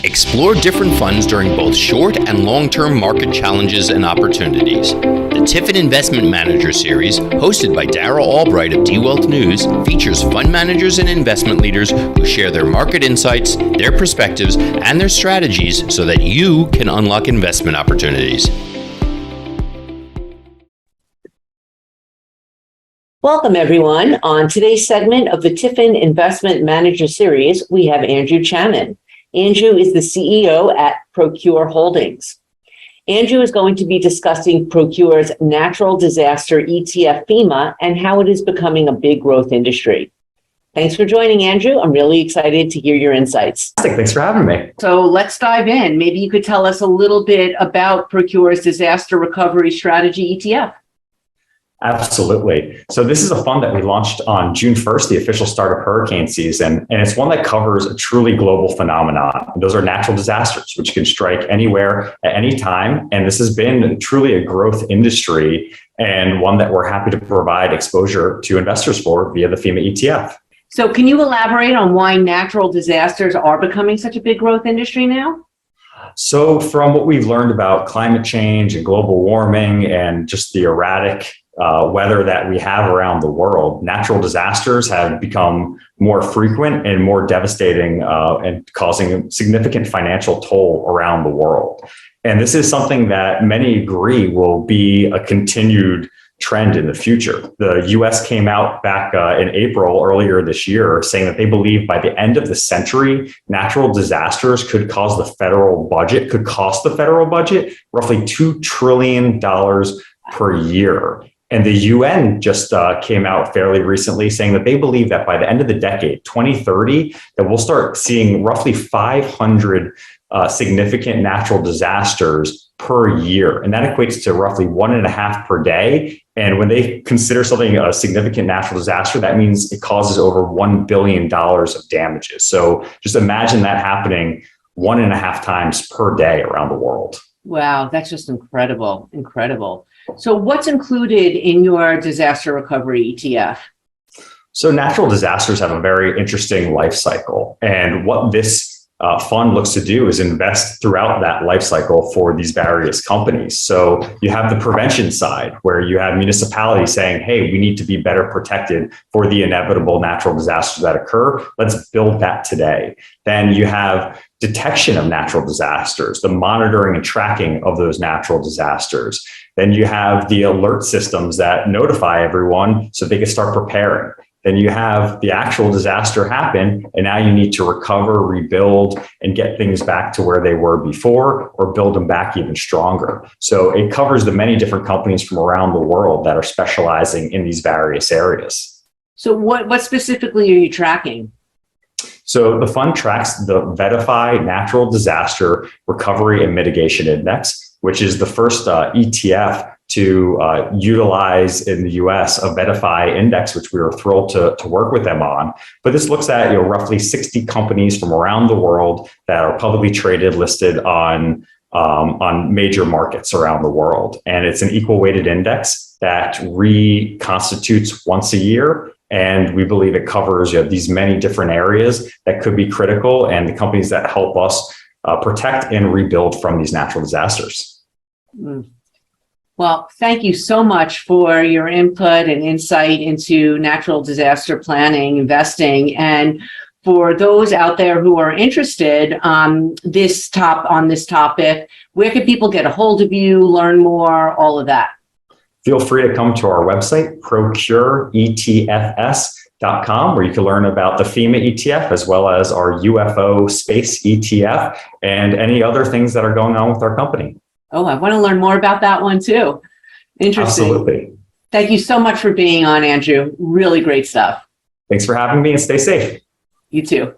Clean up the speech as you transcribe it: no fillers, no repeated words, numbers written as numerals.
Explore different funds during both short and long-term market challenges and opportunities. The Tifin Investment Manager Series, hosted by Darrell Albright of DWealth News, features fund managers and investment leaders who share their market insights, their perspectives, and their strategies so that you can unlock investment opportunities. Welcome, everyone. On today's segment of the Tifin Investment Manager Series, we have Andrew Chanin. Andrew is the CEO at Procure Holdings. Andrew is going to be discussing Procure's natural disaster ETF FEMA and how it is becoming a big growth industry. Thanks for joining, Andrew. I'm really excited to hear your insights. Thanks for having me. So let's dive in. Maybe you could tell us a little bit about Procure's disaster recovery strategy ETF. Absolutely. So this is a fund that we launched on June 1st, the official start of hurricane season. And it's one that covers a truly global phenomenon. Those are natural disasters, which can strike anywhere at any time. And this has been truly a growth industry and one that we're happy to provide exposure to investors for via the FEMA ETF. So can you elaborate on why natural disasters are becoming such a big growth industry now? So from what we've learned about climate change and global warming and just the erratic weather that we have around the world, natural disasters have become more frequent and more devastating and causing significant financial toll around the world. And this is something that many agree will be a continued trend in the future. The US came out back in April earlier this year saying that they believe by the end of the century, natural disasters could cost the federal budget roughly $2 trillion per year. And the UN just came out fairly recently saying that they believe that by the end of the decade, 2030, that we'll start seeing roughly 500 significant natural disasters per year. And that equates to roughly 1.5 per day. And when they consider something a significant natural disaster, that means it causes over $1 billion of damages. So just imagine that happening 1.5 times per day around the world. Wow, that's just incredible. Incredible. So what's included in your disaster recovery ETF? So natural disasters have a very interesting life cycle. And what this fund looks to do is invest throughout that life cycle for these various companies. So you have the prevention side where you have municipalities saying, hey, we need to be better protected for the inevitable natural disasters that occur. Let's build that today. Then you have detection of natural disasters, the monitoring and tracking of those natural disasters. Then you have the alert systems that notify everyone so they can start preparing. Then you have the actual disaster happen, and now you need to recover, rebuild, and get things back to where they were before, or build them back even stronger. So it covers the many different companies from around the world that are specializing in these various areas. So what specifically are you tracking? So the fund tracks the VettaFi Natural Disaster Recovery and Mitigation Index, which is the first ETF to utilize in the US a VettaFi index, which we were thrilled to work with them on. But this looks at roughly 60 companies from around the world that are publicly traded, listed on major markets around the world. And it's an equal weighted index that reconstitutes once a year. And we believe it covers these many different areas that could be critical and the companies that help us protect and rebuild from these natural disasters. Well, thank you so much for your input and insight into natural disaster planning, investing. And for those out there who are interested on this topic, where can people get a hold of you, learn more, all of that? Feel free to come to our website, procureetfs.com, where you can learn about the FEMA ETF as well as our UFO space ETF and any other things that are going on with our company. Oh, I want to learn more about that one too. Interesting. Absolutely. Thank you so much for being on, Andrew. Really great stuff. Thanks for having me and stay safe. You too.